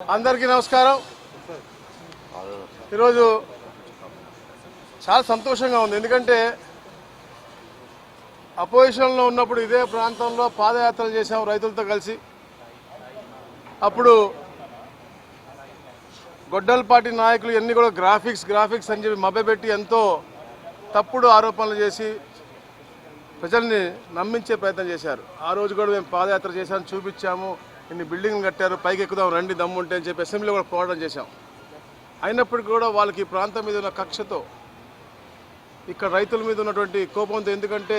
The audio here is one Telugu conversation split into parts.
అందరికీ నమస్కారం. ఈరోజు చాలా సంతోషంగా ఉంది. ఎందుకంటే అపోజిషన్లో ఉన్నప్పుడు ఇదే ప్రాంతంలో పాదయాత్రలు చేశాం రైతులతో కలిసి. అప్పుడు గొడ్డలపాటి నాయకులు ఎన్ని కూడా గ్రాఫిక్స్ అని చెప్పి మభ్యపెట్టి ఎంతో తప్పుడు ఆరోపణలు చేసి ప్రజల్ని నమ్మించే ప్రయత్నం చేశారు. ఆ రోజు కూడా మేము పాదయాత్ర చేశాము, చూపించాము, ఇన్ని బిల్డింగ్లు కట్టారు, పైకి ఎక్కుదాం రండి దమ్ముంటే అని చెప్పి అసెంబ్లీలో కూడా పోరాటం చేశాం. అయినప్పటికీ కూడా వాళ్ళకి ఈ ప్రాంతం మీద ఉన్న కక్షతో, ఇక్కడ రైతుల మీద ఉన్నటువంటి కోపంతో, ఎందుకంటే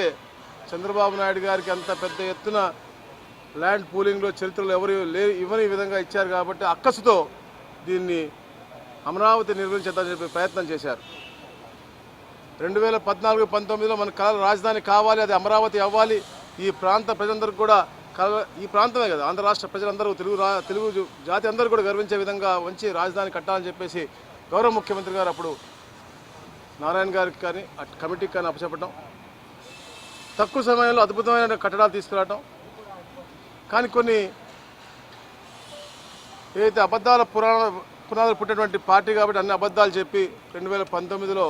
చంద్రబాబు నాయుడు గారికి అంత పెద్ద ఎత్తున ల్యాండ్ పూలింగ్లో చరిత్రలో ఎవరు ఇవ్వని విధంగా ఇచ్చారు కాబట్టి అక్కసుతో దీన్ని అమరావతి నిర్వహించేద్దామని చెప్పి ప్రయత్నం చేశారు. 2014-19లో మన కళ రాజధాని కావాలి, అది అమరావతి అవ్వాలి, ఈ ప్రాంత ప్రజలందరికీ కూడా ఈ ప్రాంతమే కదా ఆంధ్ర రాష్ట్ర ప్రజలందరూ తెలుగు జాతి అందరూ కూడా గర్వించే విధంగా మంచి రాజధాని కట్టాలని చెప్పేసి గౌరవ ముఖ్యమంత్రి గారు అప్పుడు నారాయణ గారికి కానీ కమిటీకి కానీ అప్పచెప్పడం, తక్కువ సమయంలో అద్భుతమైన కట్టడాలు తీసుకురావడం. కానీ కొన్ని ఏదైతే అబద్ధాల పునాదులు పుట్టినటువంటి పార్టీ కాబట్టి అన్ని అబద్ధాలు చెప్పి 2019లో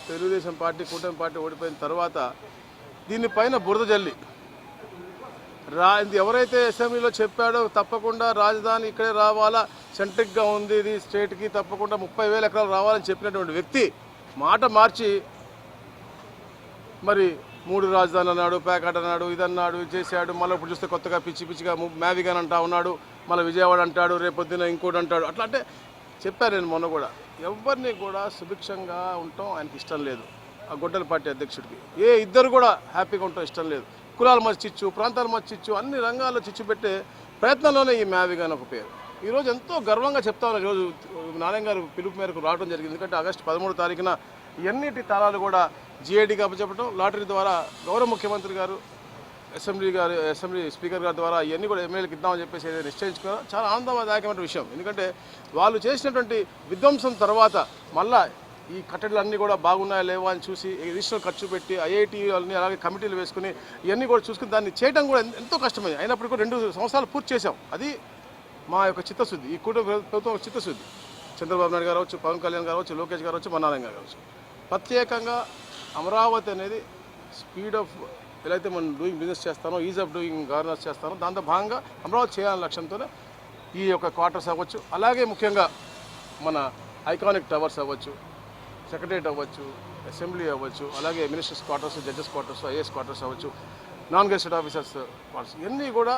తెలుగుదేశం పార్టీ కూటమి పార్టీ ఓడిపోయిన తర్వాత దీనిపైన బురద జల్లి ఎవరైతే అసెంబ్లీలో చెప్పాడో తప్పకుండా రాజధాని ఇక్కడే రావాలా, సెంట్రిక్గా ఉంది ఇది స్టేట్కి, తప్పకుండా 30,000 ఎకరాలు రావాలని చెప్పినటువంటి వ్యక్తి మాట మార్చి మరి 3 రాజధాని అన్నాడు, ప్యాకెట్ అన్నాడు, ఇదన్నాడు, చేశాడు. మళ్ళీ ఇప్పుడు చూస్తే కొత్తగా పిచ్చిగా మ్యావిగాన్ అంటా ఉన్నాడు, మళ్ళీ విజయవాడ అంటాడు, రేపొద్దున ఇంకోటి అంటాడు. అట్లా అంటే చెప్పాను నేను మొన్న కూడా, ఎవరిని కూడా సుభిక్షంగా ఉండటం ఆయనకి ఇష్టం లేదు. ఆ గొడ్డల పార్టీ అధ్యక్షుడికి ఇద్దరు కూడా హ్యాపీగా ఉండటం ఇష్టం లేదు. కులాల మధ్య చిచ్చు, ప్రాంతాల మధ్య చిచ్చు, అన్ని రంగాల్లో చిచ్చు పెట్టే ప్రయత్నంలోనే ఈ మ్యావిగాన్ ఒక పేరు. ఈరోజు ఎంతో గర్వంగా చెప్తా ఉన్నాను. ఈరోజు నారాయణ గారు పిలుపు మేరకు రావడం జరిగింది. ఎందుకంటే ఆగస్టు 13వ తారీఖున ఇవన్నిటి తాళాలు కూడా జీఐడీకి అప్పచెప్పడం, లాటరీ ద్వారా గౌరవ ముఖ్యమంత్రి గారు అసెంబ్లీ స్పీకర్ గారి ద్వారా ఇవన్నీ కూడా ఎమ్మెల్యేలకు ఇద్దామని చెప్పేసి ఏదైతే నిశ్చయించుకున్నారో చాలా ఆనందదాయకమైన విషయం. ఎందుకంటే వాళ్ళు చేసినటువంటి విధ్వంసం తర్వాత మళ్ళా ఈ కట్టడాలన్నీ కూడా బాగున్నాయా లేవా అని చూసి అడిషనల్ ఖర్చు పెట్టి ఐఐటీలని అలాగే కమిటీలు వేసుకుని ఇవన్నీ కూడా చూసుకుని దాన్ని చేయడం కూడా ఎంతో కష్టమైంది. అయినప్పటికీ 2 సంవత్సరాలు పూర్తి చేశాం. అది మా యొక్క చిత్తశుద్ధి, ఈ కూటమి ప్రభుత్వం చిత్తశుద్ధి. చంద్రబాబు నాయుడు గారు కావచ్చు, పవన్ కళ్యాణ్ గారు కావచ్చు, లోకేష్ గారు కావచ్చు, నారాయణ గారు కావచ్చు. ప్రత్యేకంగా అమరావతి అనేది స్పీడ్ ఆఫ్ ఎలా అయితే మనం డూయింగ్ బిజినెస్ చేస్తానో, ఈజ్ ఆఫ్ డూయింగ్ గవర్నెన్స్ చేస్తానో, దాంతో భాగంగా అమరావతి చేయాలనే లక్ష్యంతోనే ఈ యొక్క క్వార్టర్స్ అవ్వచ్చు, అలాగే ముఖ్యంగా మన ఐకానిక్ టవర్స్ అవ్వచ్చు, సెక్రటరియట్ అవ్వచ్చు, అసెంబ్లీ అవ్వచ్చు, అలాగే ministers quarters, judges quarters, IAS quarters అవ్వచ్చు, నాన్ గెజిటెడ్ ఆఫీసర్స్ క్వార్టర్స్, ఇవన్నీ కూడా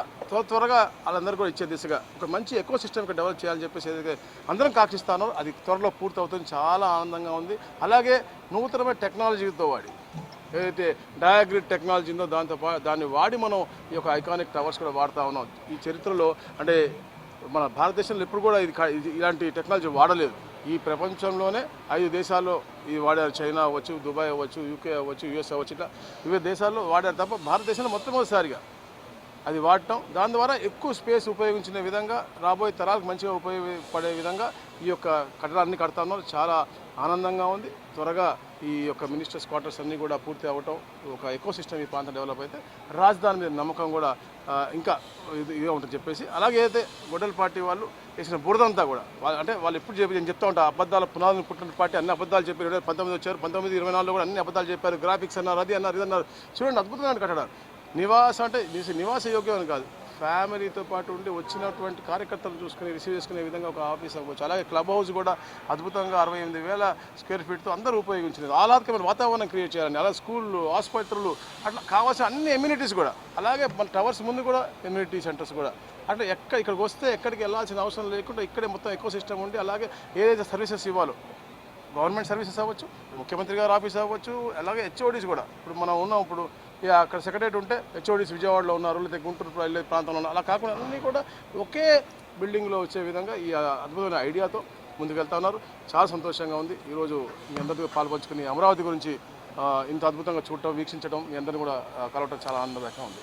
త్వరగా వాళ్ళందరూ కూడా ఇచ్చే దిశగా ఒక మంచి ఎకో సిస్టమ్కి డెవలప్ చేయాలని చెప్పేసి ఏదైతే అందరం కాక్షిస్తానో అది త్వరలో పూర్తవుతుంది. చాలా ఆనందంగా ఉంది. అలాగే నూతనమైన టెక్నాలజీతో వాడి ఏదైతే డయాగ్రిడ్ టెక్నాలజీ ఉందో దాన్ని వాడి మనం ఈ యొక్క ఐకానిక్ టవర్స్ కూడా వాడుతూ ఉన్నాం. ఈ చరిత్రలో అంటే మన భారతదేశంలో ఎప్పుడు కూడా ఇలాంటి టెక్నాలజీ వాడలేదు. ఈ ప్రపంచంలోనే 5 దేశాల్లో ఇది వాడారు. చైనా అవ్వచ్చు, దుబాయ్ అవ్వచ్చు, యూకే అవ్వచ్చు, యూఎస్ అవ్వచ్చు, ఇట్లా వివిధ దేశాల్లో వాడారు తప్ప భారతదేశంలో మొట్టమొదటిసారిగా అది వాడటం, దాని ద్వారా ఎక్కువ స్పేస్ ఉపయోగించిన విధంగా రాబోయే తరాలకు మంచిగా ఉపయోగపడే విధంగా ఈ యొక్క కట్టడాన్ని కడతా ఉన్నారు. చాలా ఆనందంగా ఉంది. త్వరగా ఈ యొక్క మినిస్టర్స్ క్వార్టర్స్ అన్నీ కూడా పూర్తి అవ్వటం, ఒక ఎకో సిస్టమ్ ఈ ప్రాంతం డెవలప్ అయితే రాజధాని మీద నమ్మకం కూడా ఇంకా ఇదే ఉంటుంది చెప్పేసి. అలాగే అయితే గొడ్డల పార్టీ వాళ్ళు వేసిన బురదంతా కూడా వాళ్ళు ఎప్పుడు చెప్పి నేను చెప్తా ఉంటా, అబద్ధాల పునాదులు పుట్టిన పార్టీ అన్ని అబద్ధాలు చెప్పి 2019 వచ్చారు, 1924లో కూడా అన్ని అబద్ధాలు చెప్పారు, గ్రాఫిక్స్ అన్నారు, అది అన్నారు, ఇది అన్నారు. చూడండి అద్భుతమైన కట్టడాలు. నివాసం అంటే నివాస యోగ్యం అని కాదు, ఫ్యామిలీతో పాటు ఉండి వచ్చినటువంటి కార్యకర్తలు చూసుకుని రిసీవ్ చేసుకునే విధంగా ఒక ఆఫీస్ అవ్వచ్చు. అలాగే క్లబ్ హౌస్ కూడా అద్భుతంగా 68,000 స్క్వేర్ ఫీట్తో అందరూ ఉపయోగించినది. ఆహ్లాదకరమైన వాతావరణం క్రియేట్ చేయాలని, అలాగే స్కూళ్ళు, ఆసుపత్రులు, అట్లా కావాల్సిన అన్ని ఎమ్యూనిటీస్ కూడా, అలాగే మన టవర్స్ ముందు కూడా ఎమ్యూనిటీ సెంటర్స్ కూడా, అట్లా ఇక్కడికి వస్తే ఎక్కడికి వెళ్ళాల్సిన అవసరం లేకుండా ఇక్కడే మొత్తం ఎకో సిస్టమ్ ఉండి, అలాగే ఏదైతే సర్వీసెస్ ఇవ్వాలో గవర్నమెంట్ సర్వీసెస్ అవ్వచ్చు, ముఖ్యమంత్రి గారు ఆఫీస్ అవ్వచ్చు, అలాగే హెచ్ఓడీస్ కూడా. ఇప్పుడు మనం ఉన్నాం, ఇప్పుడు అక్కడ సెక్రటరియట్ ఉంటే హెచ్ఓడీస్ విజయవాడలో ఉన్నారు, లేదా గుంటూరు ప్రాంతంలో ఉన్నారు. అలా కాకుండా అన్నీ కూడా ఒకే బిల్డింగ్లో వచ్చే విధంగా ఈ అద్భుతమైన ఐడియాతో ముందుకెళ్తా ఉన్నారు. చాలా సంతోషంగా ఉంది. ఈరోజు మీ అందరితో పాల్పంచుకుని అమరావతి గురించి ఇంత అద్భుతంగా చూడటం, వీక్షించడం, మీ అందరినీ కూడా కలవటం చాలా ఆనందదాయకంగా ఉంది.